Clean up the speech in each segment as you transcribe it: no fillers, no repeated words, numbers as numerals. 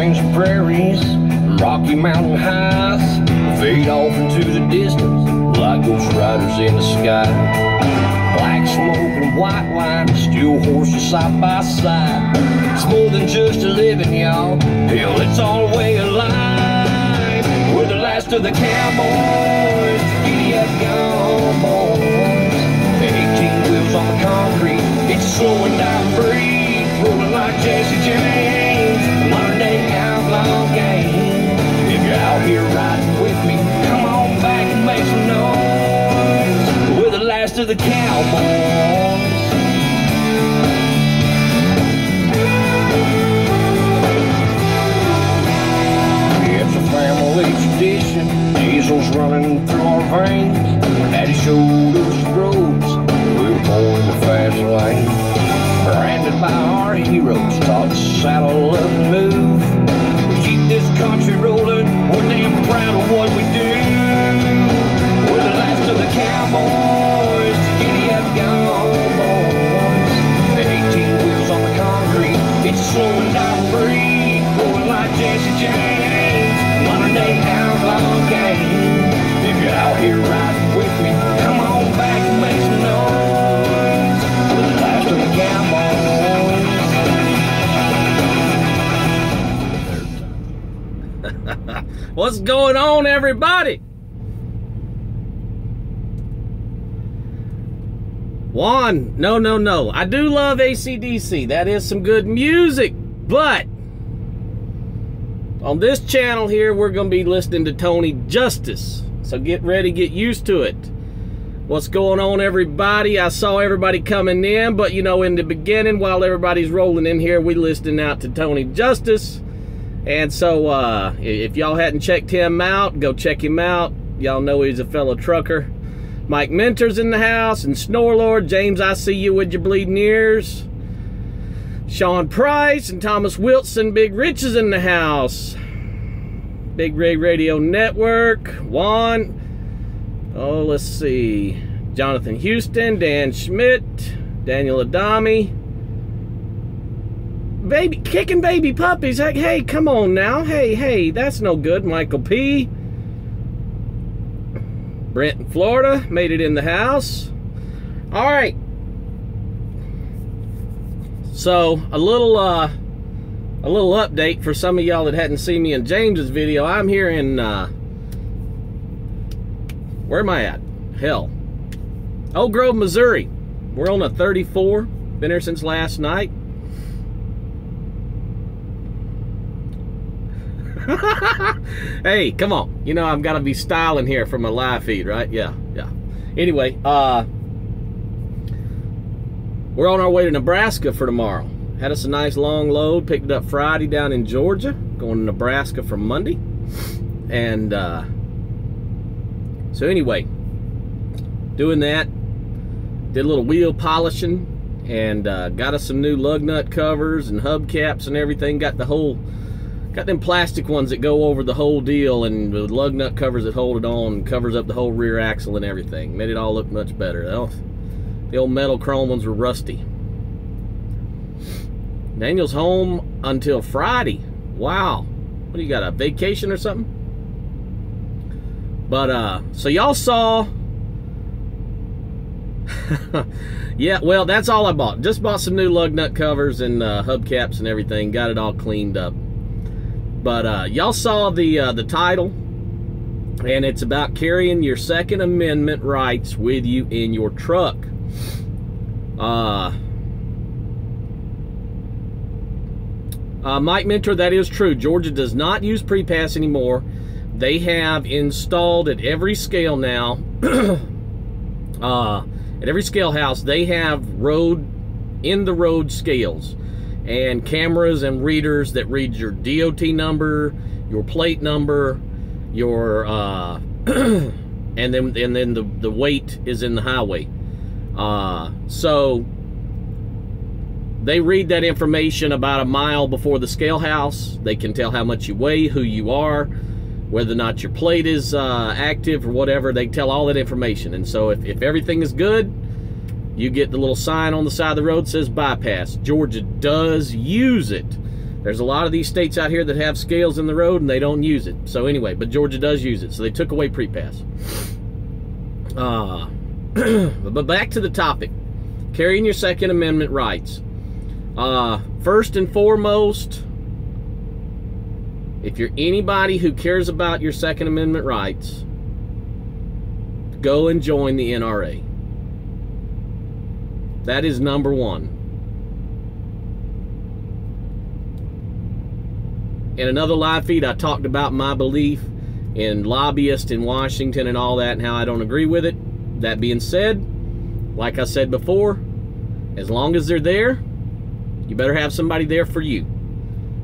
plains and prairies, Rocky Mountain highs fade off into the distance like ghost riders in the sky. Black smoke and white line, steel horses side by side. It's more than just a living, y'all. Hell, it's all a way of life. We're the last of the cowboys. Giddy up, gone boys. 18 wheels on the concrete. It's a slow and dying breed, rolling like Jesse James. Modern day outlaw game. If you're out here riding with me, come on back and make some noise. We're the last of the cowboys. It's a family tradition, diesel's running through our veins. Daddy showed us the roads, we were born in the fast lane. Branded by our heroes, taught the saddle up and move. We keep this country rolling, we're damn proud of what we do. We're the last of the cowboys, giddy up, gone boys. 18 wheels on the concrete, it's a slow and dying breed, rolling like Jesse James. Modern day outlaw game. If you're out here riding with me, come on back and make some noise. We're the last of the cowboys. What's going on, everybody? Juan, no. I do love AC/DC. That is some good music, but on this channel here, we're going to be listening to Tony Justice. So get ready, get used to it. What's going on, everybody? I saw everybody coming in, but you know, in the beginning, while everybody's rolling in here, we listening out to Tony Justice. And so if y'all hadn't checked him out, go check him out. Y'all know he's a fellow trucker. Mike Mentor's in the house, and Snorelord. James, I see you with your bleeding ears. Sean Price and Thomas Wilson. Big Rich is in the house. Big Ray Radio Network. Juan. Oh, let's see. Jonathan Houston. Dan Schmidt. Daniel Adami. Baby, kicking baby puppies. Hey, come on now. Hey, that's no good. Michael P. Brent in Florida made it in the house. All right. So a little update for some of y'all that hadn't seen me in James's video. I'm here in where am I at? Hell, Oak Grove, Missouri. We're on a 34. Been here since last night. Hey, come on. You know I've got to be styling here for my live feed, right? Yeah. Anyway, we're on our way to Nebraska for tomorrow. Had us a nice long load. Picked it up Friday down in Georgia. Going to Nebraska for Monday. And so anyway, doing that. Did a little wheel polishing. And got us some new lug nut covers and hubcaps and everything. Got them plastic ones that go over the whole deal, and the lug nut covers that hold it on, covers up the whole rear axle and everything. Made it all look much better. The old metal chrome ones were rusty. Daniel's home until Friday. Wow. What do you got, a vacation or something? But so y'all saw yeah, well, that's all I bought. Just bought some new lug nut covers and hubcaps and everything. Got it all cleaned up. But y'all saw the title, and it's about carrying your Second Amendment rights with you in your truck. Mike Mentor, that is true. Georgia does not use pre-pass anymore. They have installed at every scale now, at every scale house, they have in-the-road scales and cameras and readers that read your DOT number, your plate number, your and then the weight is in the highway. So they read that information about a mile before the scale house. They can tell how much you weigh, who you are, whether or not your plate is active or whatever. They tell all that information. And so if everything is good, you get the little sign on the side of the road that says bypass. Georgia does use it. There's a lot of these states out here that have scales in the road and they don't use it. So anyway, but Georgia does use it. So they took away pre-pass. But back to the topic. Carrying your Second Amendment rights. First and foremost, if you're anybody who cares about your Second Amendment rights, go and join the NRA. That is number one. In another live feed, I talked about my belief in lobbyists in Washington and all that and how I don't agree with it. That being said, like I said before, as long as they're there, you better have somebody there for you.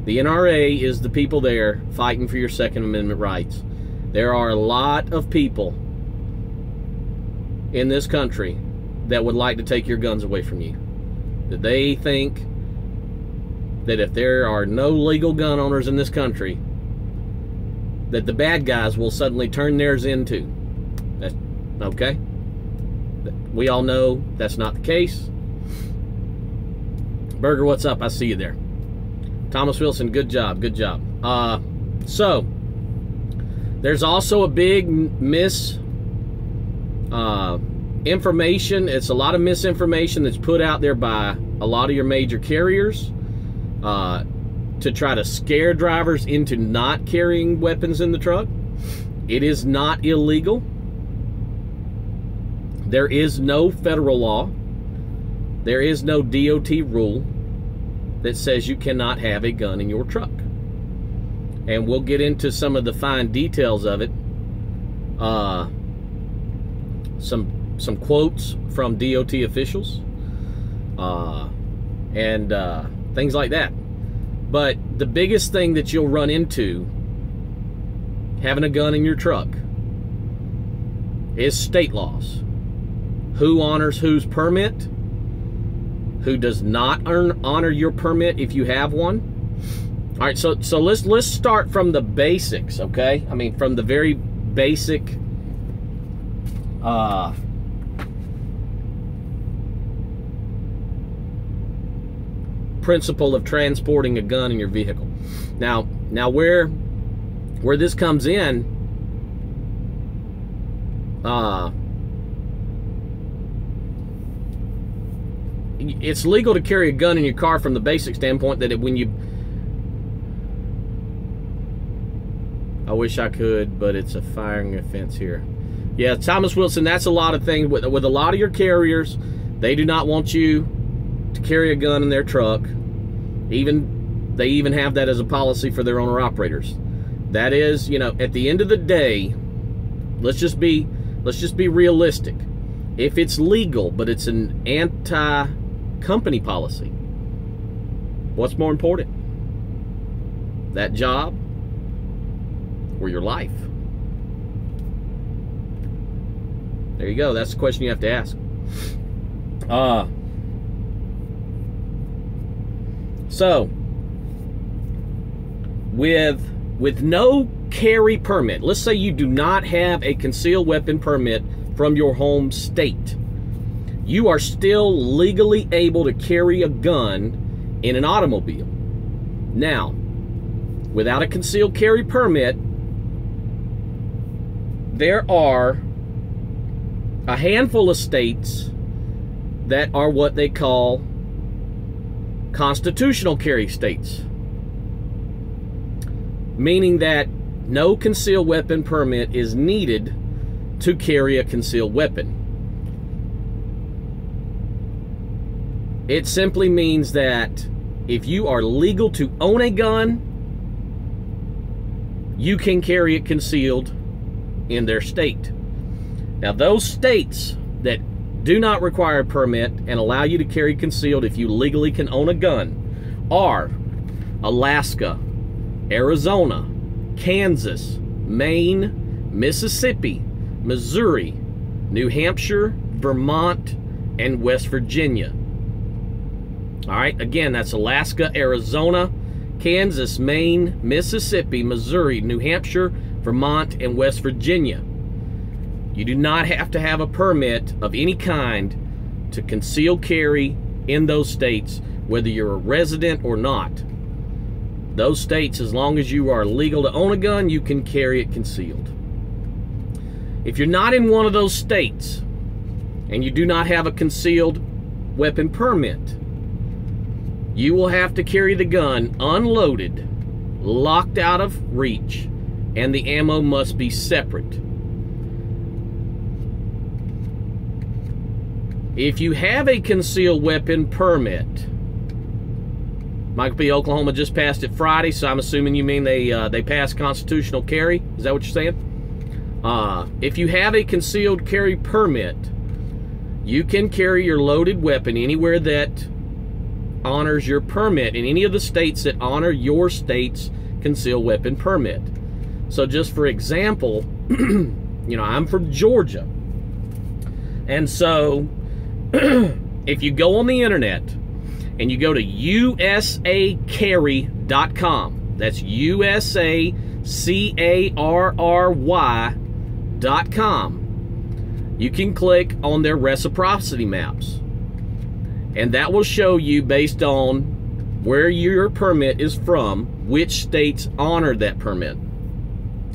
The NRA is the people there fighting for your Second Amendment rights. There are a lot of people in this country that would like to take your guns away from you. That they think that if there are no legal gun owners in this country, that the bad guys will suddenly turn theirs into. That's okay. We all know that's not the case. Burger, what's up? I see you there. Thomas Wilson, good job, good job. So, there's also a big information. It's a lot of misinformation that's put out there by a lot of your major carriers to try to scare drivers into not carrying weapons in the truck. It is not illegal. There is no federal law. There is no DOT rule that says you cannot have a gun in your truck. And we'll get into some of the fine details of it. Some quotes from DOT officials and things like that. But the biggest thing that you'll run into having a gun in your truck is state laws. Who honors whose permit? Who does not honor your permit if you have one? All right, so let's start from the basics, okay? I mean, from the very basic principle of transporting a gun in your vehicle. Now where this comes in, it's legal to carry a gun in your car from the basic standpoint that when you... I wish I could, but it's a firing offense here. Yeah, Thomas Wilson, that's a lot of things. With a lot of your carriers, they do not want you to carry a gun in their truck. They even have that as a policy for their owner-operators. That is, you know, at the end of the day, let's just be realistic. If it's legal, but it's an anti-company policy, what's more important? That job or your life? There you go. That's the question you have to ask. So, with no carry permit, let's say you do not have a concealed weapon permit from your home state, you are still legally able to carry a gun in an automobile. Now, without a concealed carry permit, there are a handful of states that are what they call constitutional carry states, meaning that no concealed weapon permit is needed to carry a concealed weapon. It simply means that if you are legal to own a gun, you can carry it concealed in their state. Now, those states that do not require a permit and allow you to carry concealed if you legally can own a gun are Alaska, Arizona, Kansas, Maine, Mississippi, Missouri, New Hampshire, Vermont, and West Virginia. All right, again, that's Alaska, Arizona, Kansas, Maine, Mississippi, Missouri, New Hampshire, Vermont, and West Virginia. You do not have to have a permit of any kind to conceal carry in those states, whether you're a resident or not. those states, as long as you are legal to own a gun, you can carry it concealed. If you're not in one of those states and you do not have a concealed weapon permit, you will have to carry the gun unloaded, locked out of reach, and the ammo must be separate. If you have a concealed weapon permit, Michael P. Oklahoma just passed it Friday, so I'm assuming you mean they passed constitutional carry. Is that what you're saying? If you have a concealed carry permit, you can carry your loaded weapon anywhere that honors your permit, in any of the states that honor your state's concealed weapon permit. So just for example, you know, I'm from Georgia. And so if you go on the internet and you go to usacarry.com, that's usacarry.com, you can click on their reciprocity maps. And that will show you, based on where your permit is from, which states honor that permit.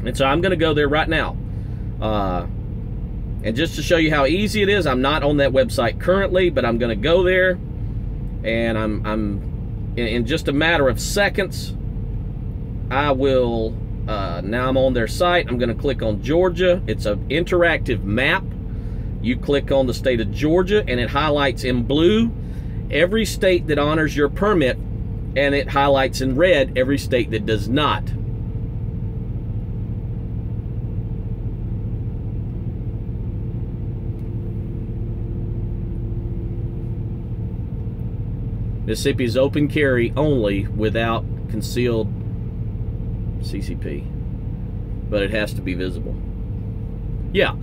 And so I'm going to go there right now. And just to show you how easy it is, I'm not on that website currently, but I'm going to go there. And I'm in just a matter of seconds, I will, now I'm on their site. I'm going to click on Georgia. It's an interactive map. You click on the state of Georgia, and it highlights in blue every state that honors your permit, and it highlights in red every state that does not. Mississippi is open carry only without concealed CCP, but it has to be visible. Yeah,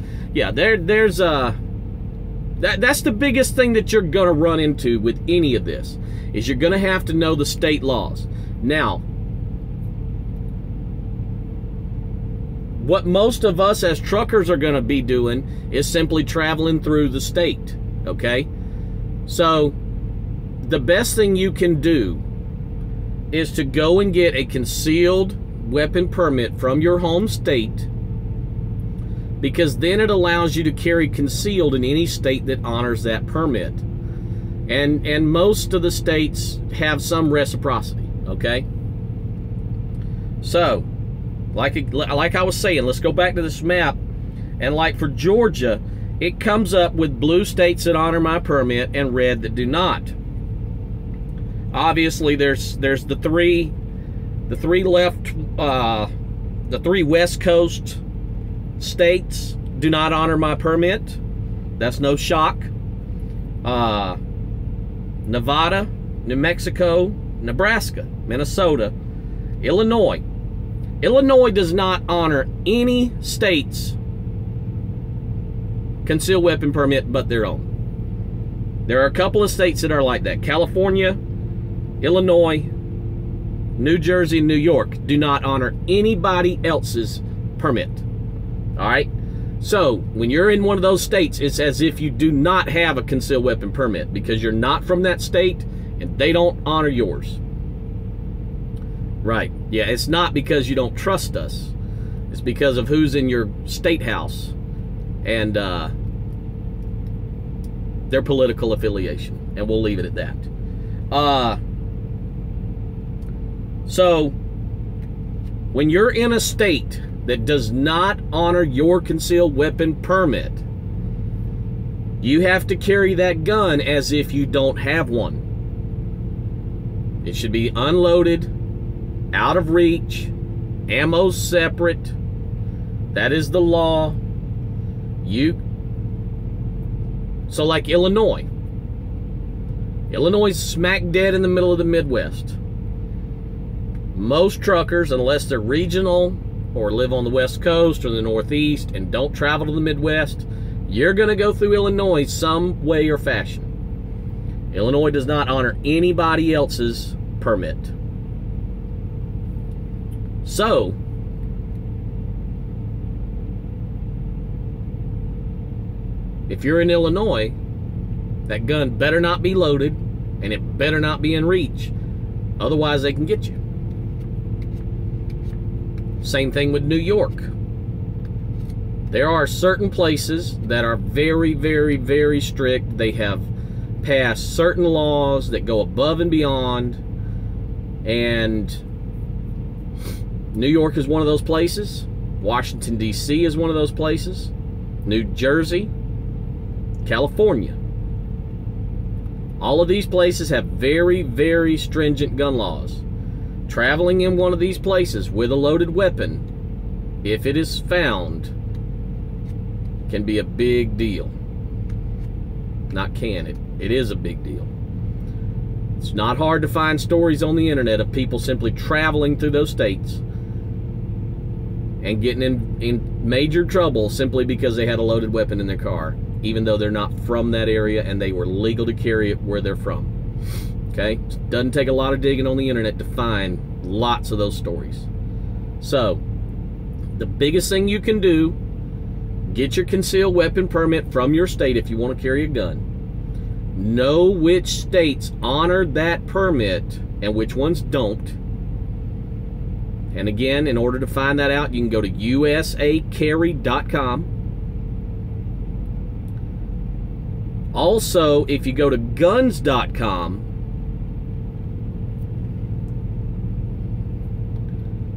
that's the biggest thing that you're going to run into with any of this, is you're going to have to know the state laws. Now, what most of us as truckers are going to be doing is simply traveling through the state, okay? So the best thing you can do is to go and get a concealed weapon permit from your home state, because then it allows you to carry concealed in any state that honors that permit. And most of the states have some reciprocity, okay? So, like I was saying, let's go back to this map. And like for Georgia, it comes up with blue states that honor my permit and red that do not. Obviously, there's the three West Coast states do not honor my permit. That's no shock. Nevada, New Mexico, Nebraska, Minnesota, Illinois. Illinois does not honor any state's concealed weapon permit but their own. There are a couple of states that are like that. California, Illinois, New Jersey, and New York do not honor anybody else's permit. All right? So, when you're in one of those states, it's as if you do not have a concealed weapon permit, because you're not from that state and they don't honor yours. Right. Yeah, it's not because you don't trust us. It's because of who's in your state house and their political affiliation. And we'll leave it at that. So, when you're in a state that does not honor your concealed weapon permit, you have to carry that gun as if you don't have one. It should be unloaded, out of reach, ammo separate. That is the law. So like Illinois. Illinois is smack dead in the middle of the Midwest. Most truckers, unless they're regional or live on the West Coast or the Northeast and don't travel to the Midwest, you're going to go through Illinois some way or fashion. Illinois does not honor anybody else's permit. So, if you're in Illinois, that gun better not be loaded and it better not be in reach. Otherwise, they can get you. Same thing with New York. There are certain places that are very, very, very strict. They have passed certain laws that go above and beyond, and New York is one of those places. Washington, D.C. is one of those places. New Jersey, California. All of these places have very, very stringent gun laws. Traveling in one of these places with a loaded weapon, if it is found, can be a big deal. Not can, it is a big deal. It's not hard to find stories on the internet of people simply traveling through those states and getting in major trouble simply because they had a loaded weapon in their car, even though they're not from that area and they were legal to carry it where they're from. Okay? It doesn't take a lot of digging on the internet to find lots of those stories. So, the biggest thing you can do, get your concealed weapon permit from your state if you want to carry a gun. Know which states honor that permit and which ones don't. And again, in order to find that out, you can go to usacarry.com. Also, if you go to guns.com,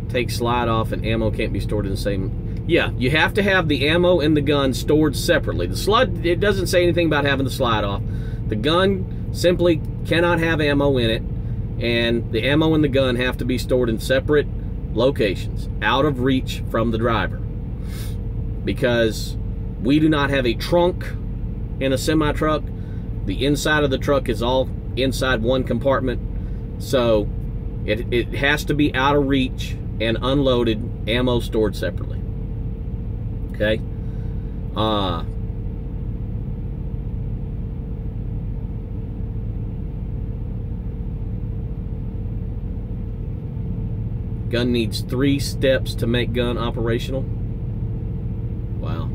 take slide off and ammo can't be stored in the same. Yeah, you have to have the ammo and the gun stored separately. The slide, it doesn't say anything about having the slide off. The gun simply cannot have ammo in it, and the ammo and the gun have to be stored in separate locations, out of reach from the driver. Because we do not have a trunk in a semi-truck. The inside of the truck is all inside one compartment, so it has to be out of reach and unloaded, ammo stored separately. Okay? Gun needs 3 steps to make gun operational. Wow.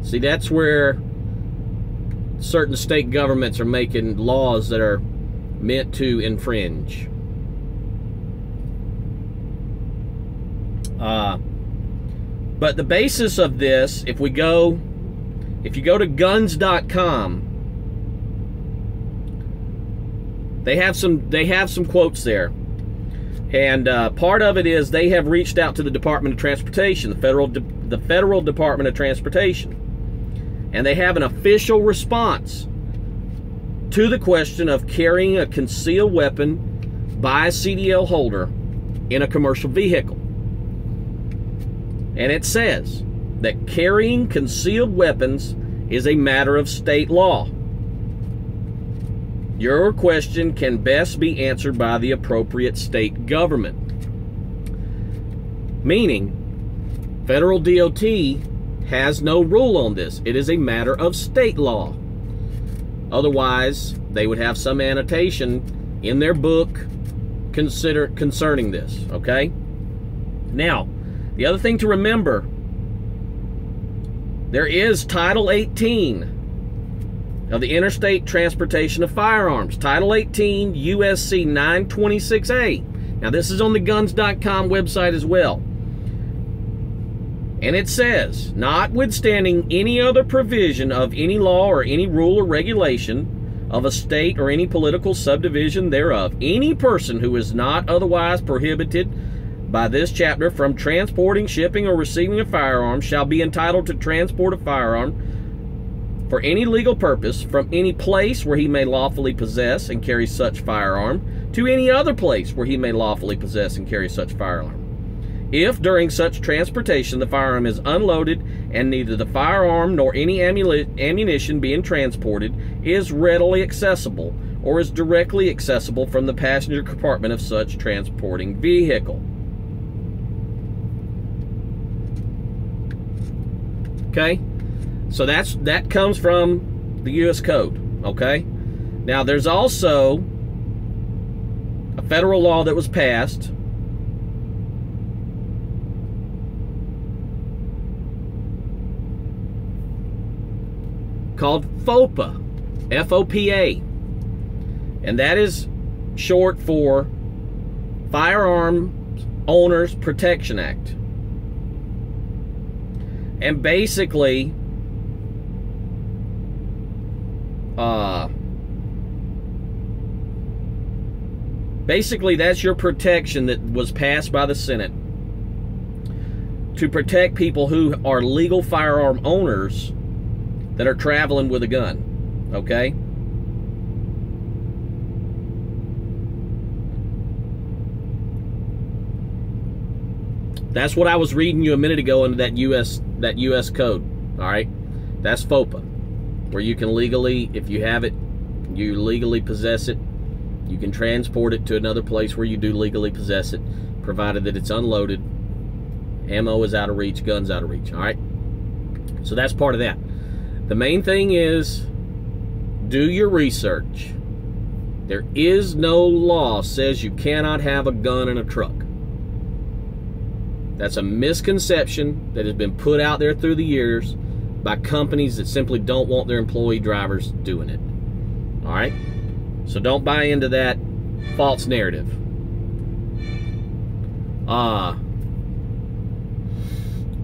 See, that's where certain state governments are making laws that are meant to infringe. But the basis of this, if you go to guns.com, they have some quotes there. And part of it is they have reached out to the Department of Transportation, the Federal Department of Transportation. And they have an official response to the question of carrying a concealed weapon by a CDL holder in a commercial vehicle. And it says that carrying concealed weapons is a matter of state law. Your question can best be answered by the appropriate state government. Meaning, federal DOT has no rule on this. It is a matter of state law. Otherwise, they would have some annotation in their book concerning this, okay? Now, the other thing to remember, there is Title 18 of the Interstate Transportation of Firearms. Title 18 USC 926A. Now, this is on the guns.com website as well. And it says, notwithstanding any other provision of any law or any rule or regulation of a state or any political subdivision thereof, any person who is not otherwise prohibited by this chapter from transporting, shipping, or receiving a firearm shall be entitled to transport a firearm for any legal purpose from any place where he may lawfully possess and carry such firearm to any other place where he may lawfully possess and carry such firearm. If during such transportation the firearm is unloaded and neither the firearm nor any ammunition being transported is readily accessible or is directly accessible from the passenger compartment of such transporting vehicle. Okay? So that comes from the U.S. Code, okay? Now, there's also a federal law that was passed called FOPA, F-O-P-A. And that is short for Firearms Owners Protection Act. And basically, that's your protection that was passed by the Senate to protect people who are legal firearm owners that are traveling with a gun, okay? That's what I was reading you a minute ago into that US code, all right? That's FOPA, where you can legally, if you have it, you legally possess it, you can transport it to another place where you do legally possess it, provided that it's unloaded, ammo is out of reach, guns out of reach, all right? So that's part of that. The main thing is, do your research. There is no law says you cannot have a gun in a truck. That's a misconception that has been put out there through the years by companies that simply don't want their employee drivers doing it. All right? So don't buy into that false narrative.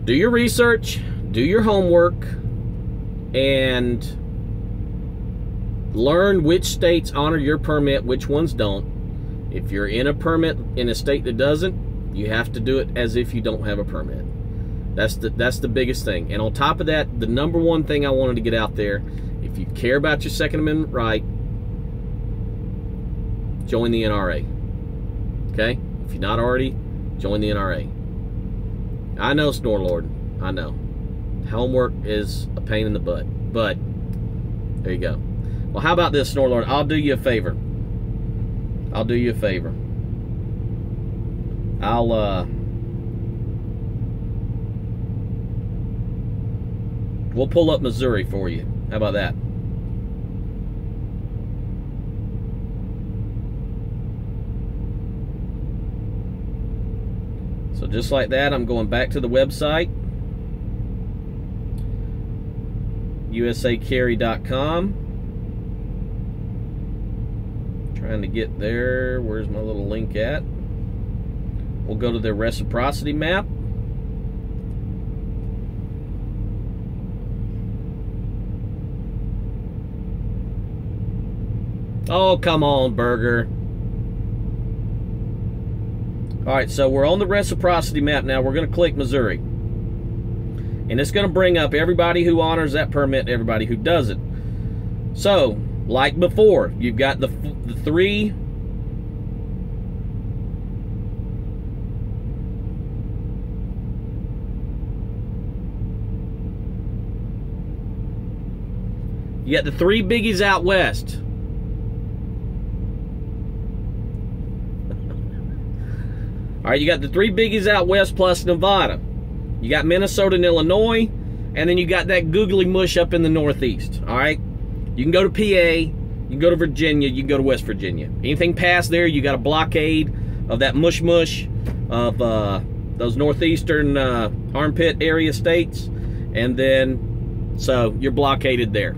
Do your research, do your homework, and learn which states honor your permit, which ones don't. If you're in a permit in a state that doesn't, you have to do it as if you don't have a permit. That's the biggest thing. And on top of that, the number one thing I wanted to get out there, if you care about your Second Amendment right, join the NRA. Okay? If you're not already, join the NRA. I know, Snorlord. I know. Homework is a pain in the butt. But, there you go. Well, how about this, Snorlord? I'll do you a favor. I'll do you a favor. We'll pull up Missouri for you. How about that? So just like that, I'm going back to the website, usacarry.com. Trying to get there. Where's my little link at? We'll go to the reciprocity map. Oh, come on, Burger. All right, so we're on the reciprocity map now. We're going to click Missouri. And it's going to bring up everybody who honors that permit and everybody who doesn't. So, like before, you've got the three... You got the three biggies out west. All right, you got the three biggies out west plus Nevada. You got Minnesota and Illinois, and then you got that googly mush up in the northeast. All right, you can go to PA, you can go to Virginia, you can go to West Virginia. Anything past there, you got a blockade of that mush of those northeastern armpit area states, and then so you're blockaded there.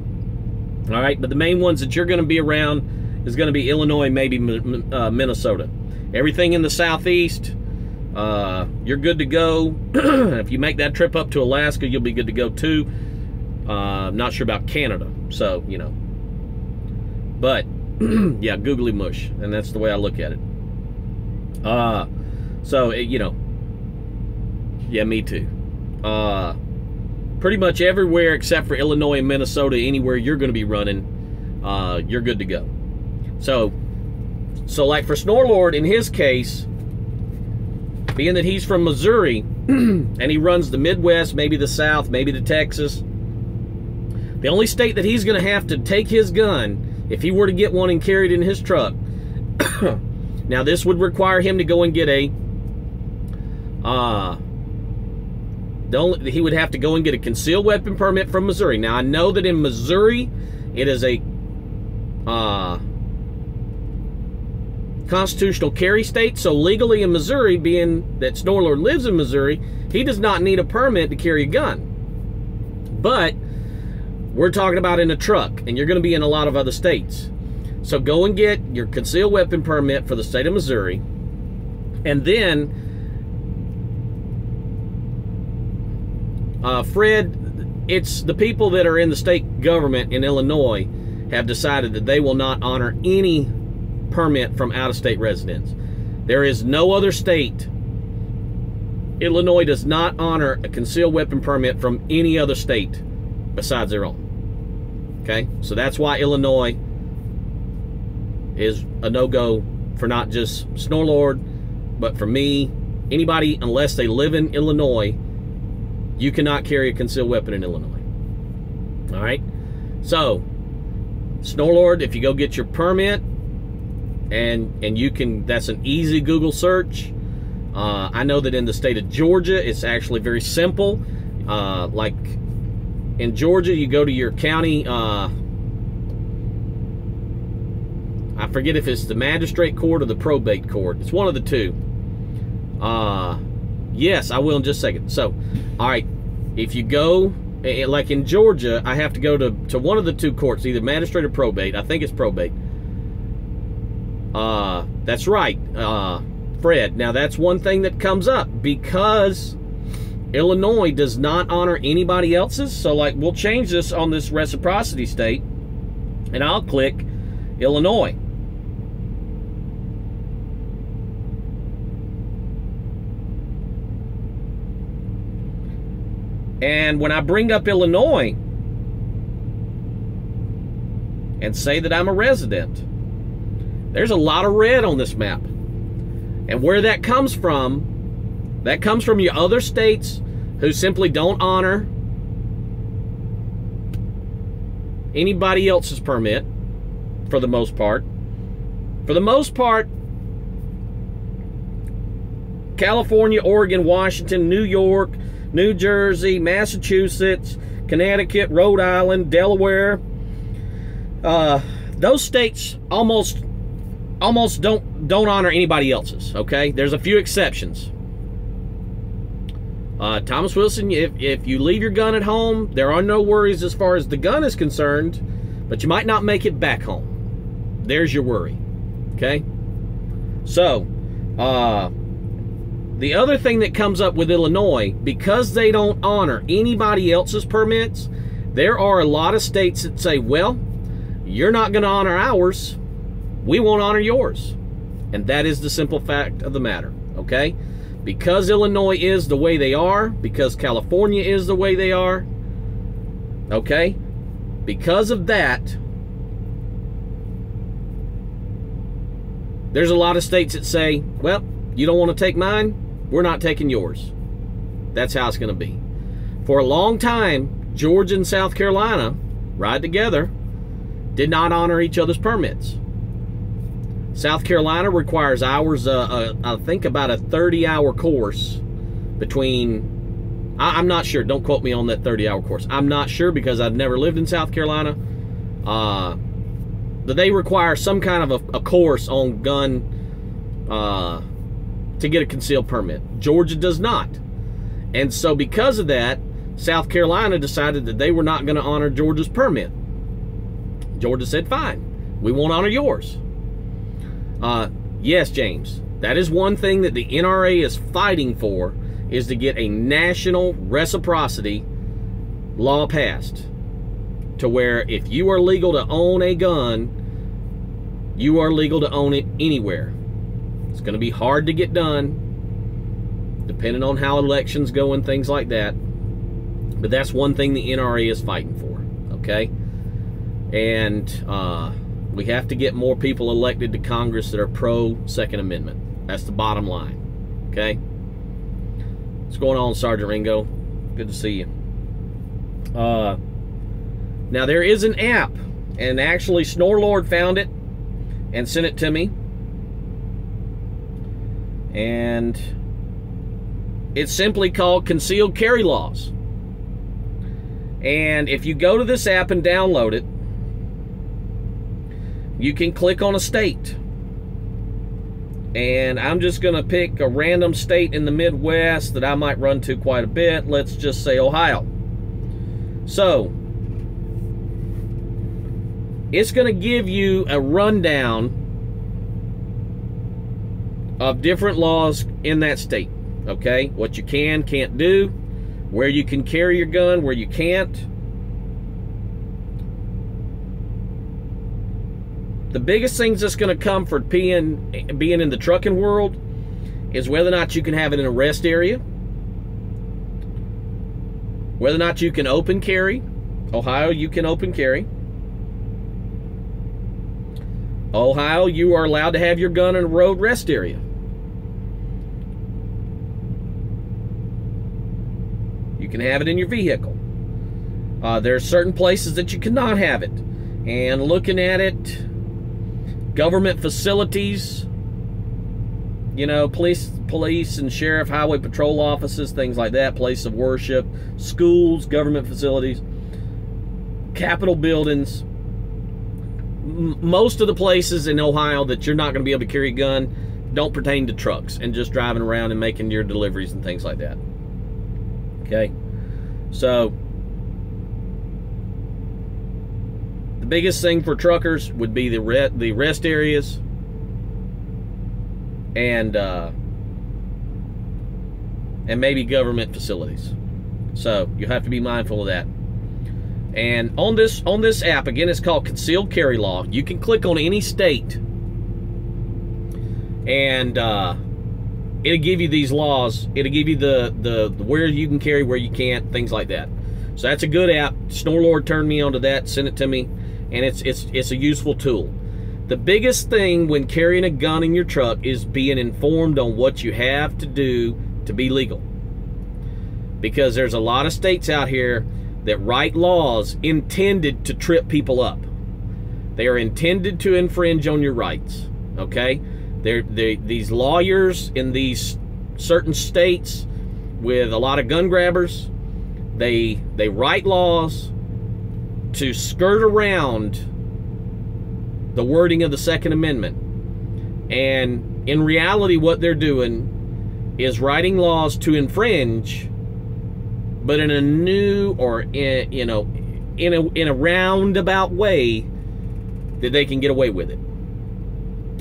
All right, but the main ones that you're going to be around is going to be Illinois, maybe Minnesota. Everything in the southeast, you're good to go. If you make that trip up to Alaska, you'll be good to go too. Not sure about Canada, so, you know. But, yeah, googly mush, and that's the way I look at it. So, you know, yeah, me too. Pretty much everywhere except for Illinois and Minnesota, anywhere you're going to be running, you're good to go. So like for Snorlord, in his case, being that he's from Missouri, and he runs the Midwest, maybe the South, maybe the Texas, the only state that he's going to have to take his gun, if he were to get one and carry it in his truck, now this would require him to go and get a, he would have to go and get a concealed weapon permit from Missouri. Now, I know that in Missouri, it is a constitutional carry state, so legally in Missouri, being that Snorlord lives in Missouri, he does not need a permit to carry a gun. But we're talking about in a truck, and you're going to be in a lot of other states. So go and get your concealed weapon permit for the state of Missouri, and then, Fred, it's the people that are in the state government in Illinois have decided that they will not honor any permit from out-of-state residents. There is no other state. Illinois does not honor a concealed weapon permit from any other state besides their own. Okay? So that's why Illinois is a no-go for not just Snorlord, but for me, anybody, unless they live in Illinois, you cannot carry a concealed weapon in Illinois. All right? So, Snorlord, if you go get your permit, and you can, that's an easy Google search. I know that in the state of Georgia, it's actually very simple. Like in Georgia, you go to your county, I forget if it's the magistrate court or the probate court. It's one of the two. Yes, I will in just a second. So, all right, if you go, like in Georgia, I have to go to one of the two courts, either magistrate or probate. I think it's probate. That's right, Fred. Now, that's one thing that comes up because Illinois does not honor anybody else's. So, like, we'll change this on this reciprocity state, and I'll click Illinois. And when I bring up Illinois and say that I'm a resident, there's a lot of red on this map. And where that comes from your other states who simply don't honor anybody else's permit, for the most part. For the most part, California, Oregon, Washington, New York, New Jersey, Massachusetts, Connecticut, Rhode Island, Delaware, those states almost don't honor anybody else's, okay? There's a few exceptions. Thomas Wilson, if you leave your gun at home, there are no worries as far as the gun is concerned, but you might not make it back home. There's your worry, okay? So, the other thing that comes up with Illinois, because they don't honor anybody else's permits, there are a lot of states that say, well, you're not going to honor ours, we won't honor yours. And that is the simple fact of the matter, okay? Because Illinois is the way they are, because California is the way they are, okay? Because of that, there's a lot of states that say, well, you don't want to take mine, we're not taking yours. That's how it's going to be. For a long time, Georgia and South Carolina, right together, did not honor each other's permits. South Carolina requires hours, I think about a 30-hour course between, I'm not sure, don't quote me on that 30-hour course. I'm not sure because I've never lived in South Carolina. But they require some kind of a course on gun to get a concealed permit. Georgia does not. And so because of that, South Carolina decided that they were not going to honor Georgia's permit. Georgia said, fine, we won't honor yours. Yes, James, that is one thing that the NRA is fighting for, is to get a national reciprocity law passed to where if you are legal to own a gun, you are legal to own it anywhere. It's going to be hard to get done, depending on how elections go and things like that. But that's one thing the NRA is fighting for, okay? And we have to get more people elected to Congress that are pro-Second Amendment. That's the bottom line, okay? What's going on, Sergeant Ringo? Good to see you. Now, there is an app, and actually Snorlord found it and sent it to me. And it's simply called Concealed Carry Laws. And if you go to this app and download it, you can click on a state. And I'm just going to pick a random state in the Midwest that I might run to quite a bit. Let's just say Ohio. So, It's going to give you a rundown of different laws in that state, okay? What you can, can't do, where you can carry your gun, where you can't. The biggest things that's going to come for being in the trucking world is whether or not you can have it in a rest area, whether or not you can open carry. Ohio, you can open carry. Ohio, you are allowed to have your gun in a road rest area. You can have it in your vehicle. There are certain places that you cannot have it. And looking at it, government facilities, you know, police and sheriff, highway patrol offices, things like that, place of worship, schools, government facilities, Capitol buildings. Most of the places in Ohio that you're not going to be able to carry a gun don't pertain to trucks and just driving around and making your deliveries and things like that. Okay, so the biggest thing for truckers would be the rest areas and maybe government facilities. So you have to be mindful of that. And on this app, again, it's called Concealed Carry Law. You can click on any state, and it'll give you these laws. It'll give you the where you can carry, where you can't, things like that. So that's a good app. Snorlord turned me onto that, sent it to me, and it's a useful tool. The biggest thing when carrying a gun in your truck is being informed on what you have to do to be legal. Because there's a lot of states out here that write laws intended to trip people up. They are intended to infringe on your rights, okay? These lawyers in these certain states with a lot of gun grabbers, they write laws to skirt around the wording of the Second Amendment. And in reality, what they're doing is writing laws to infringe, but in a new or in a roundabout way that they can get away with it.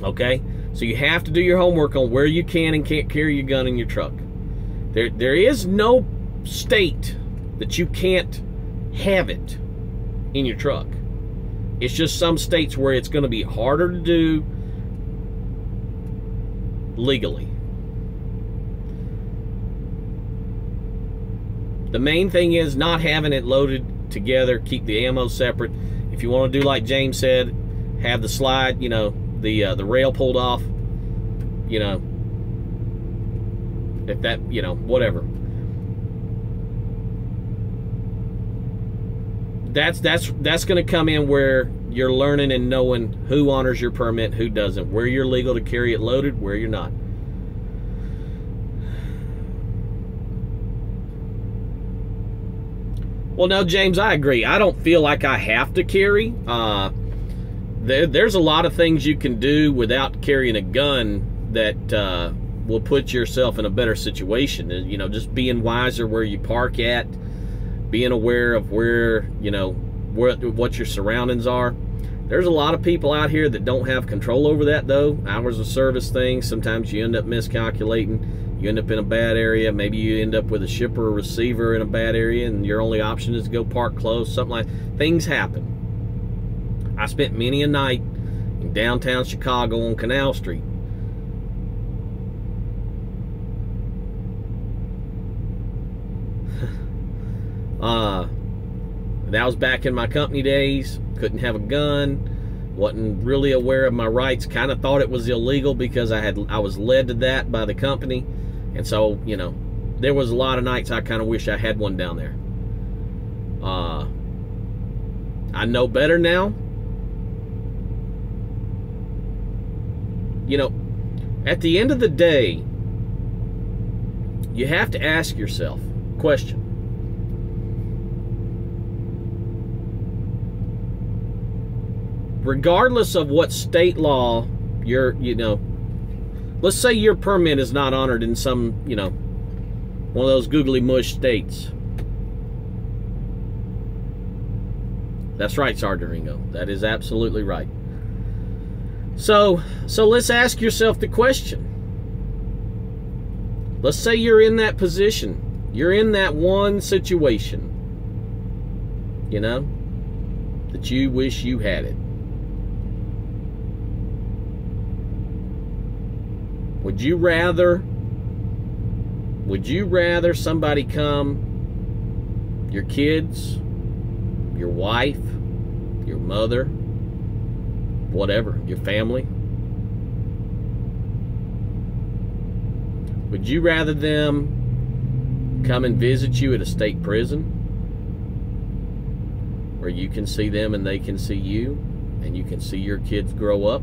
Okay, so you have to do your homework on where you can and can't carry your gun in your truck. There is no state that you can't have it in your truck. It's just some states where it's going to be harder to do legally. The main thing is not having it loaded together. Keep the ammo separate. If you want to do like James said, have the slide, you know, the rail pulled off, you know, if that, you know, whatever. That's going to come in where you're learning and knowing who honors your permit, who doesn't, where you're legal to carry it loaded, where you're not. Well, no, James, I agree. I don't feel like I have to carry. There's a lot of things you can do without carrying a gun that will put yourself in a better situation. You know, just being wiser where you park at, being aware of where, you know, what your surroundings are. There's a lot of people out here that don't have control over that, though. Hours of service things, sometimes you end up miscalculating. You end up in a bad area. Maybe you end up with a shipper or receiver in a bad area, and your only option is to go park close, something like that. Things happen. I spent many a night in downtown Chicago on Canal Street. That was back in my company days. Couldn't have a gun. Wasn't really aware of my rights. Kind of thought it was illegal because I was led to that by the company. And so, you know, there was a lot of nights I kind of wish I had one down there. I know better now. You know, at the end of the day, you have to ask yourself a question. Regardless of what state law you know, let's say your permit is not honored in some, you know, one of those googly mush states. That's right, Sergeant Ringo. That is absolutely right. So let's ask yourself the question. Let's say you're in that position. You're in that one situation, you know, that you wish you had it. Would you rather somebody come, your kids, your wife, your mother, whatever, your family? Would you rather them come and visit you at a state prison where you can see them and they can see you and you can see your kids grow up,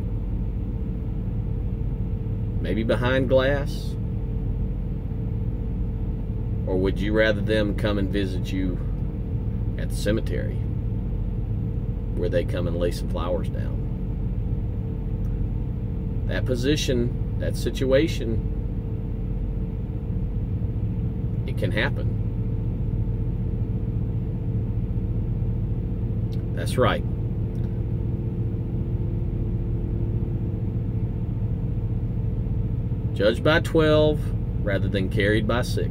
maybe behind glass? Or would you rather them come and visit you at the cemetery where they come and lay some flowers down? That position, that situation, it can happen. That's right. Judged by 12 rather than carried by 6.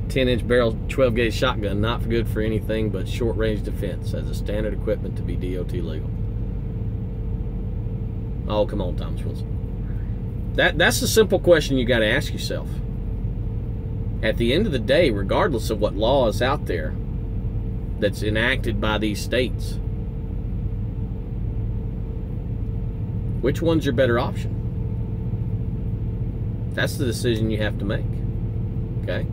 10-inch barrel 12-gauge shotgun, not good for anything but short-range defense, as a standard equipment to be DOT legal. Oh, come on, Thomas Wilson. That's the simple question you got to ask yourself. At the end of the day, regardless of what law is out there that's enacted by these states, which one's your better option? That's the decision you have to make. Okay?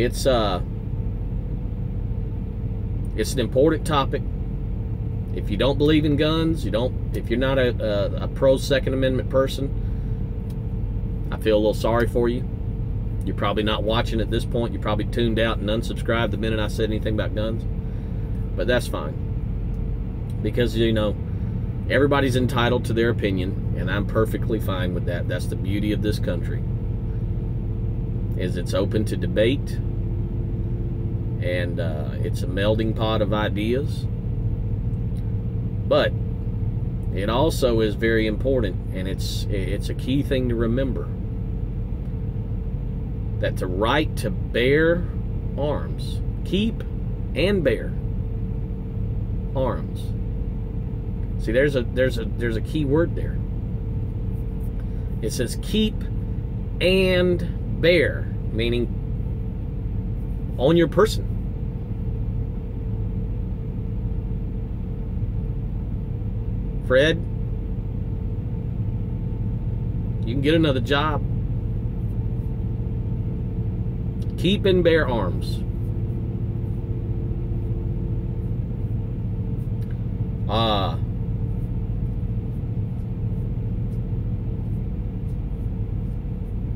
It's an important topic. If you don't believe in guns, if you're not a pro Second Amendment person, I feel a little sorry for you. You're probably not watching at this point. You probably tuned out and unsubscribed the minute I said anything about guns. But that's fine. Because, you know, everybody's entitled to their opinion, and I'm perfectly fine with that. That's the beauty of this country, is it's open to debate, and it's a melding pot of ideas. But it also is very important, and it's a key thing to remember, that the right to bear arms, keep and bear arms. See, there's a key word there. It says keep and bear, meaning on your person. Fred, you can get another job. Keep and bear arms.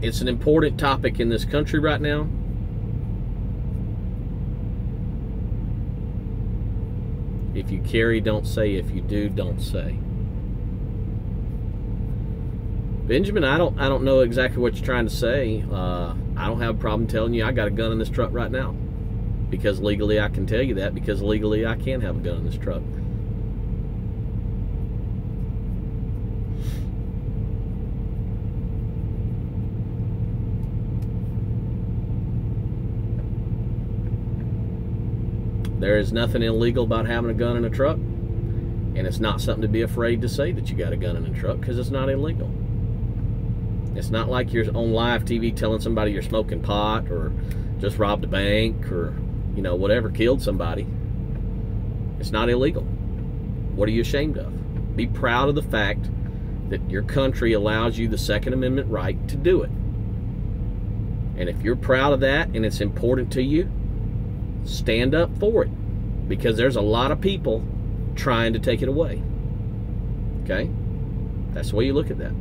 It's an important topic in this country right now. If you carry, don't say. If you do, don't say. Benjamin, I don't know exactly what you're trying to say. I don't have a problem telling you I got a gun in this truck right now. Because legally I can tell you that, because legally I can have a gun in this truck. There is nothing illegal about having a gun in a truck, and it's not something to be afraid to say that you got a gun in a truck, because it's not illegal. It's not like you're on live TV telling somebody you're smoking pot or just robbed a bank or, you know, whatever, killed somebody. It's not illegal. What are you ashamed of? Be proud of the fact that your country allows you the Second Amendment right to do it. And if you're proud of that and it's important to you, stand up for it, because there's a lot of people trying to take it away. Okay? That's the way you look at that.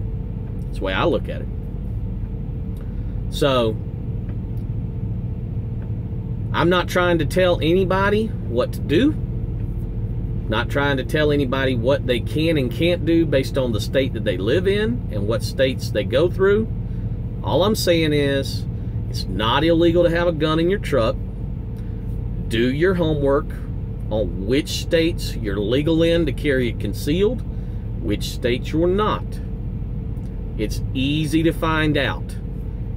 That's the way I look at it. So, I'm not trying to tell anybody what to do. Not trying to tell anybody what they can and can't do based on the state that they live in and what states they go through. All I'm saying is, it's not illegal to have a gun in your truck. Do your homework on which states you're legal in to carry it concealed, which states you're not. It's easy to find out.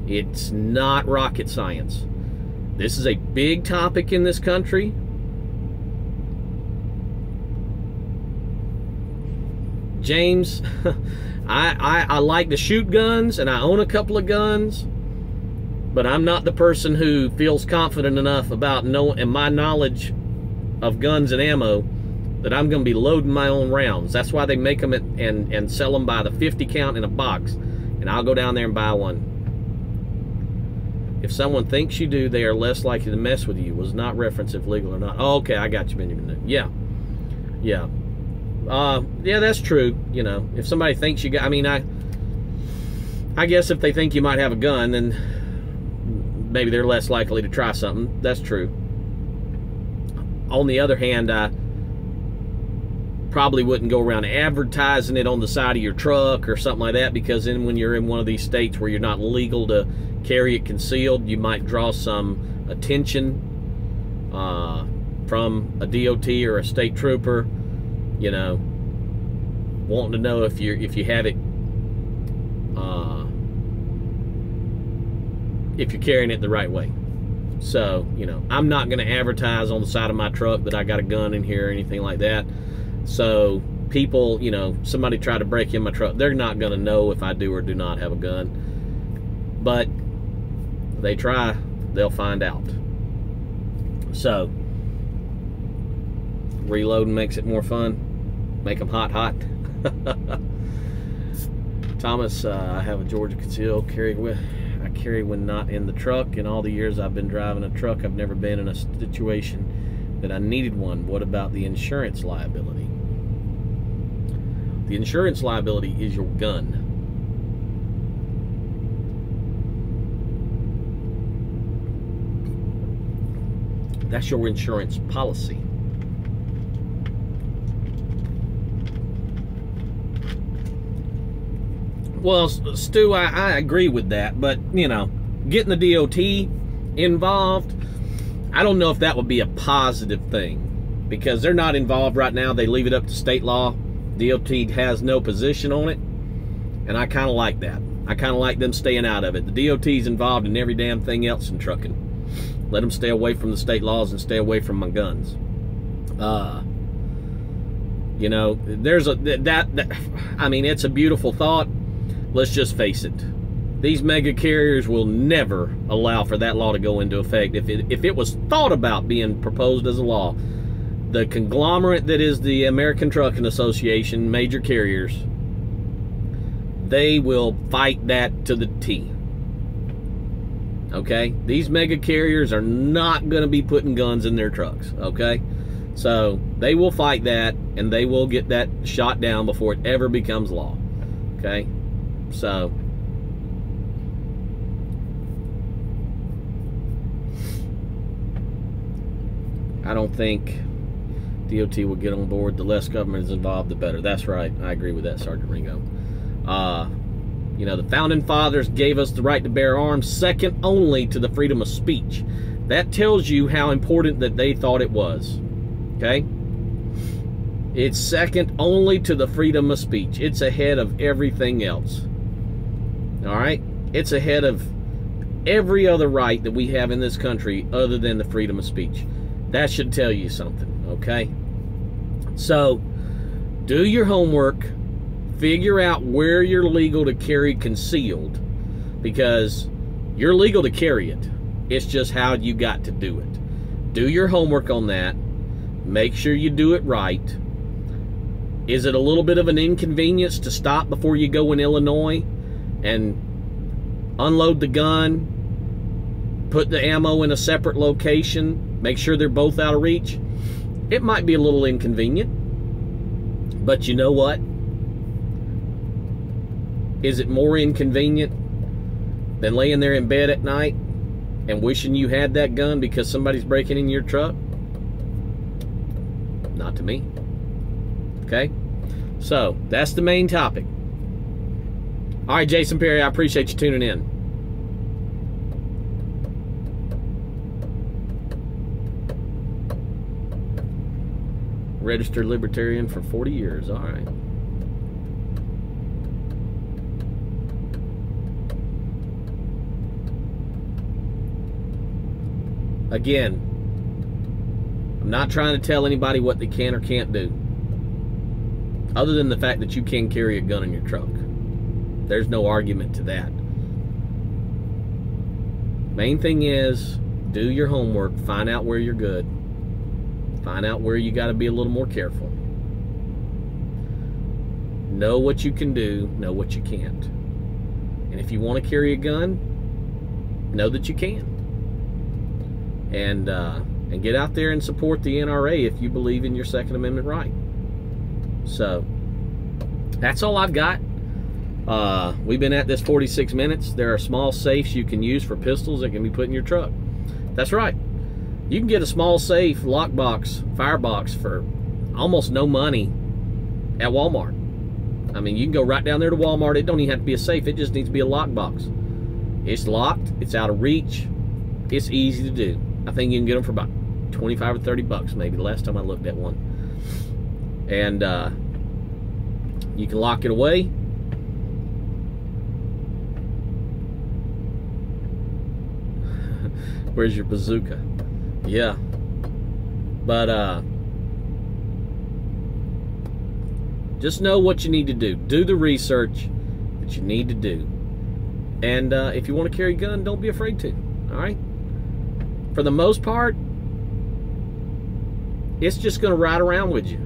It's not rocket science. This is a big topic in this country. James, I like to shoot guns, and I own a couple of guns, but I'm not the person who feels confident enough about knowing my knowledge of guns and ammo that I'm going to be loading my own rounds. That's why they make them and sell them by the 50 count in a box, and I'll go down there and buy one. If someone thinks you do, they are less likely to mess with you. Was not reference if legal or not. Oh, okay, I got you, Benjamin. Yeah. Yeah, that's true. You know, if somebody thinks you got, I mean, I guess if they think you might have a gun, then maybe they're less likely to try something. That's true. On the other hand, I probably wouldn't go around advertising it on the side of your truck or something like that, because then when you're in one of these states where you're not legal to carry it concealed, you might draw some attention from a DOT or a state trooper, you know, wanting to know if you have it, if you're carrying it the right way. So, you know, I'm not going to advertise on the side of my truck that I got a gun in here or anything like that. So people, you know, somebody try to break in my truck, they're not going to know if I do or do not have a gun. But they try, they'll find out. So reloading makes it more fun. Make them hot. Thomas, I have a Georgia concealed carry with. I carry when not in the truck. In all the years I've been driving a truck, I've never been in a situation that I needed one. What about the insurance liability? The insurance liability is your gun. That's your insurance policy. Well, Stu, I agree with that, but, you know, getting the DOT involved, I don't know if that would be a positive thing, because they're not involved right now. They leave it up to state law. DOT has no position on it, and I kind of like that. I kind of like them staying out of it. The DOT's involved in every damn thing else in trucking. Let them stay away from the state laws and stay away from my guns. You know, there's I mean, it's a beautiful thought. Let's just face it. These mega carriers will never allow for that law to go into effect. If it was thought about being proposed as a law, the conglomerate that is the American Trucking Association, major carriers, they will fight that to the T. Okay? These mega carriers are not going to be putting guns in their trucks. Okay? So they will fight that, and they will get that shot down before it ever becomes law. Okay? So I don't think DOT will get on board. The less government is involved, the better. That's right. I agree with that, Sergeant Ringo. You know, the Founding Fathers gave us the right to bear arms, second only to the freedom of speech. That tells you how important that they thought it was. Okay? It's second only to the freedom of speech. It's ahead of everything else. All right? It's ahead of every other right that we have in this country other than the freedom of speech. That should tell you something, okay? So, do your homework. Figure out where you're legal to carry concealed, because you're legal to carry it. It's just how you got to do it. Do your homework on that. Make sure you do it right. Is it a little bit of an inconvenience to stop before you go in Illinois and unload the gun, put the ammo in a separate location, make sure they're both out of reach? It might be a little inconvenient, but you know what? Is it more inconvenient than laying there in bed at night and wishing you had that gun because somebody's breaking in your truck? Not to me. Okay? So, that's the main topic. All right, Jason Perry, I appreciate you tuning in. Registered libertarian for 40 years. All right. Again, I'm not trying to tell anybody what they can or can't do, other than the fact that you can carry a gun in your truck. There's no argument to that. Main thing is, do your homework, find out where you're good, find out where you got to be a little more careful. Know what you can do, know what you can't. And if you want to carry a gun, know that you can. And get out there and support the NRA if you believe in your Second Amendment right. So, that's all I've got. We've been at this 46 minutes. There are small safes you can use for pistols that can be put in your truck. That's right. You can get a small safe lockbox, firebox for almost no money at Walmart. I mean, you can go right down there to Walmart. It don't even have to be a safe. It just needs to be a lockbox. It's locked. It's out of reach. It's easy to do. I think you can get them for about 25 or 30 bucks, maybe, the last time I looked at one. And you can lock it away. Where's your bazooka? Yeah. But just know what you need to do. Do the research that you need to do. And if you want to carry a gun, don't be afraid to. All right? For the most part, it's just going to ride around with you.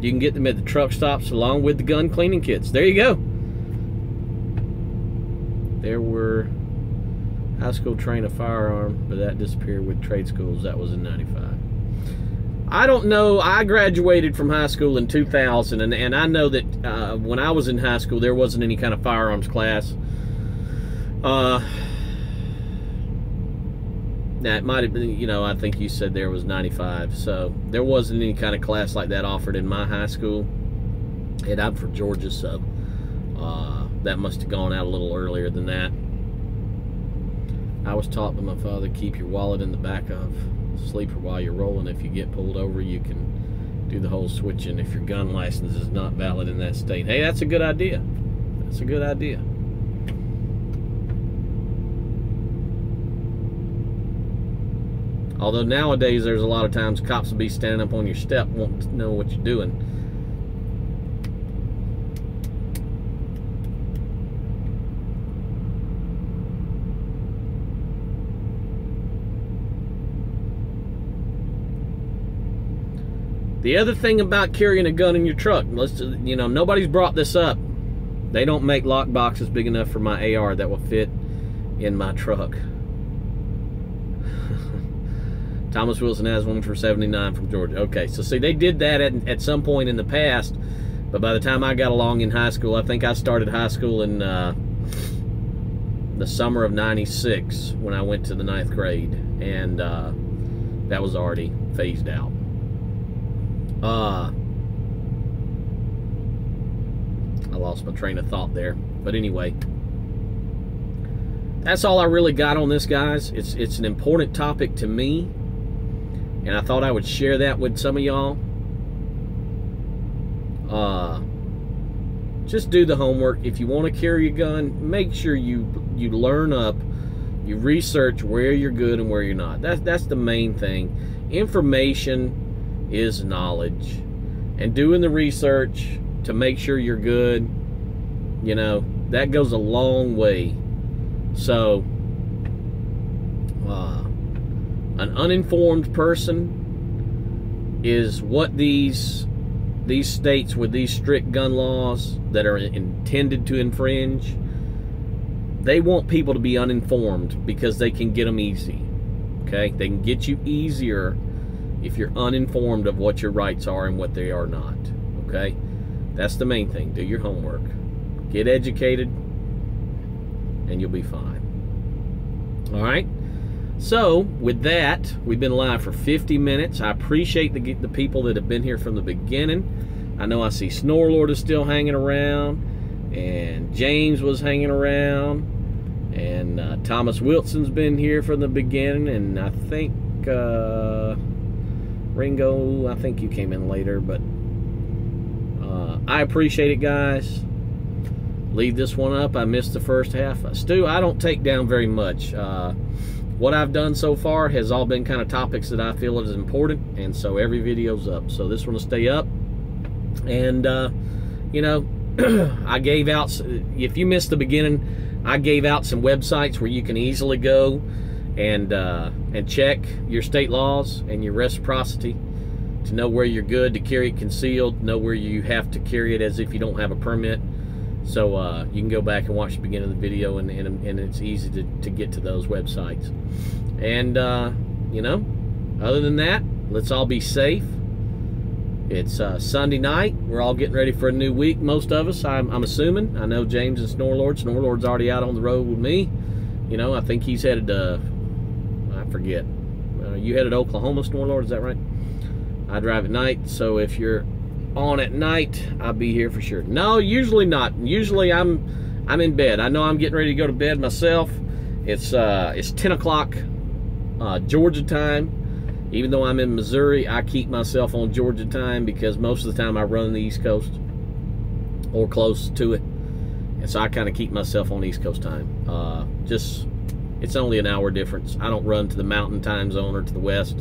You can get them at the truck stops along with the gun cleaning kits. There you go. There were high school train a firearm, but that disappeared with trade schools. That was in 95. I don't know. I graduated from high school in 2000, and I know that when I was in high school, there wasn't any kind of firearms class. Now, it might have been, you know, I think you said there was 95, so there wasn't any kind of class like that offered in my high school. And I'm from Georgia, so that must have gone out a little earlier than that. I was taught by my father, keep your wallet in the back of sleeper while you're rolling. If you get pulled over, you can do the whole switching if your gun license is not valid in that state. Hey, that's a good idea. That's a good idea. Although nowadays there's a lot of times cops will be standing up on your step wanting to know what you're doing. The other thing about carrying a gun in your truck, you know, nobody's brought this up. They don't make lock boxes big enough for my AR that will fit in my truck. Thomas Wilson has one for $79 from Georgia. Okay, so see, they did that at some point in the past, but by the time I got along in high school, I think I started high school in the summer of '96 when I went to the 9th grade, and that was already phased out. I lost my train of thought there, but anyway, that's all I really got on this, guys. It's an important topic to me, and I thought I would share that with some of y'all. Just do the homework. If you want to carry a gun, make sure you learn up, you research where you're good and where you're not. That's the main thing. Information is knowledge, and doing the research to make sure you're good, you know, that goes a long way. So an uninformed person is what these states with these strict gun laws that are intended to infringe, they want people to be uninformed because they can get them easy. Okay, they can get you easier if you're uninformed of what your rights are and what they are not. Okay, That's the main thing. Do your homework. Get educated, and you'll be fine. All right? So, with that, we've been live for 50 minutes. I appreciate the people that have been here from the beginning. I know I see Snorlord is still hanging around, and James was hanging around, and Thomas Wilson's been here from the beginning, and I think Ringo, I think you came in later, but I appreciate it, guys. Leave this one up. I missed the first half. Stu, I don't take down very much. What I've done so far has all been kind of topics that I feel is important, and so every video's up. So this one will stay up. And, you know, I gave out, if you missed the beginning, I gave out some websites where you can easily go and check your state laws and your reciprocity to know where you're good to carry it concealed, know where you have to carry it as if you don't have a permit. So you can go back and watch the beginning of the video, and it's easy to get to those websites. And, you know, other than that, let's all be safe. It's Sunday night. We're all getting ready for a new week, most of us, I'm assuming. I know James and Snorlord's already out on the road with me. You know, I think he's headed to, I forget. You headed to Oklahoma, Snorlord, is that right? I drive at night, so if you're on at night, I'll be here for sure. No, usually not. Usually I'm in bed. I know I'm getting ready to go to bed myself. It's 10 o'clock Georgia time. Even though I'm in Missouri, I keep myself on Georgia time because most of the time I run the East Coast or close to it, and so I kind of keep myself on East Coast time. It's only an hour difference. I don't run to the Mountain Time Zone or to the West.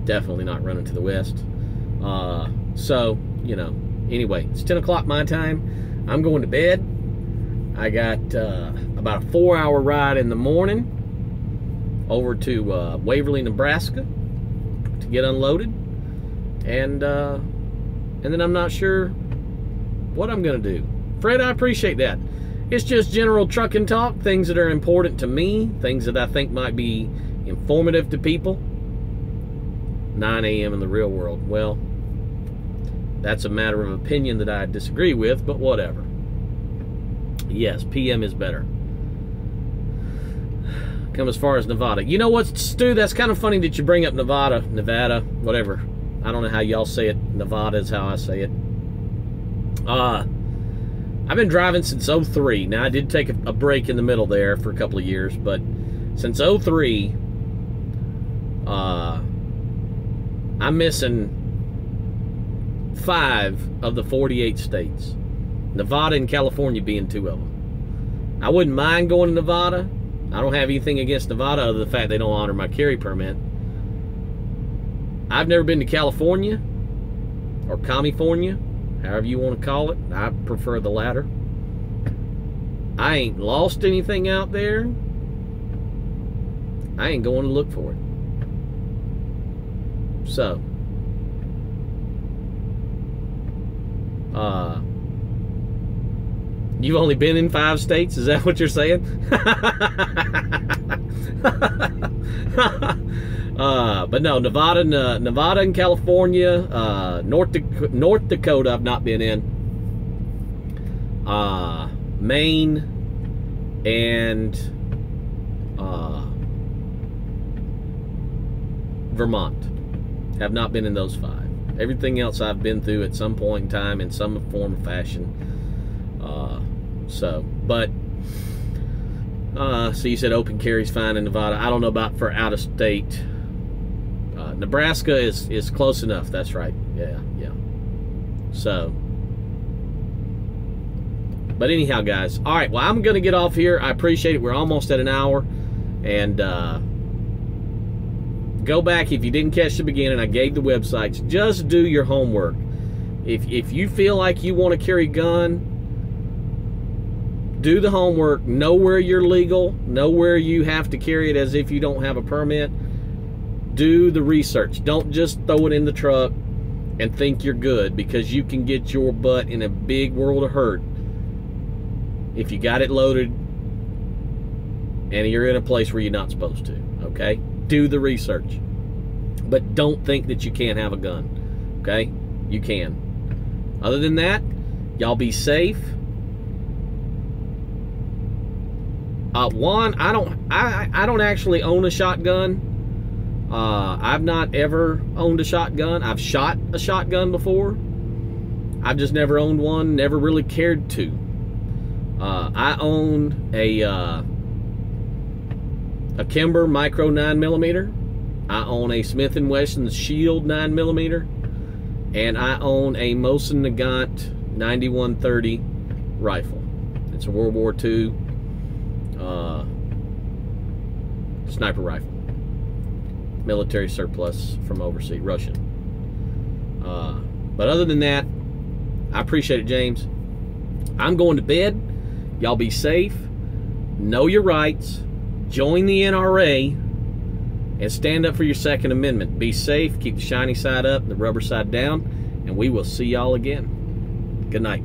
Definitely not running to the West. So, you know, anyway, it's 10 o'clock my time. I'm going to bed. I got about a 4-hour ride in the morning over to Waverly, Nebraska to get unloaded. And then I'm not sure what I'm going to do. Fred, I appreciate that. It's just general trucking talk, things that are important to me, things that I think might be informative to people. 9 a.m. in the real world. Well, that's a matter of opinion that I disagree with, but whatever. Yes, PM is better. Come as far as Nevada. You know what, Stu? That's kind of funny that you bring up Nevada, whatever. I don't know how y'all say it. Nevada is how I say it. I've been driving since 03. Now, I did take a break in the middle there for a couple of years, but since 03, I'm missing 5 of the 48 states. Nevada and California being 2 of them. I wouldn't mind going to Nevada. I don't have anything against Nevada other than the fact they don't honor my carry permit. I've never been to California or California, however you want to call it. I prefer the latter. I ain't lost anything out there. I ain't going to look for it. So, you've only been in 5 states? Is that what you're saying? But no, Nevada and California, North Dakota I've not been in. Maine and Vermont. Have not been in those 5. Everything else I've been through at some point in time in some form or fashion. So you said open carry's fine in Nevada. I don't know about for out of state. Nebraska is close enough. That's right. Yeah. So, but anyhow, guys. All right. Well, I'm gonna get off here. I appreciate it. We're almost at an hour, and go back if you didn't catch the beginning. I gave the websites. Just do your homework. If you feel like you want to carry a gun, do the homework. Know where you're legal. Know where you have to carry it as if you don't have a permit. Do the research. Don't just throw it in the truck and think you're good, because you can get your butt in a big world of hurt if you got it loaded and you're in a place where you're not supposed to. Okay? Do the research. But don't think that you can't have a gun. Okay? You can. Other than that, Y'all be safe. One, I don't actually own a shotgun. I've not ever owned a shotgun. I've shot a shotgun before. I've just never owned one, never really cared to. I own a Kimber Micro 9mm. I own a Smith & Wesson Shield 9mm. And I own a Mosin Nagant 9130 rifle. It's a World War II sniper rifle. Military surplus from overseas, Russian. But other than that, I appreciate it, James. I'm going to bed. Y'all be safe. Know your rights. Join the NRA. And stand up for your Second Amendment. Be safe. Keep the shiny side up, the rubber side down. And we will see y'all again. Good night.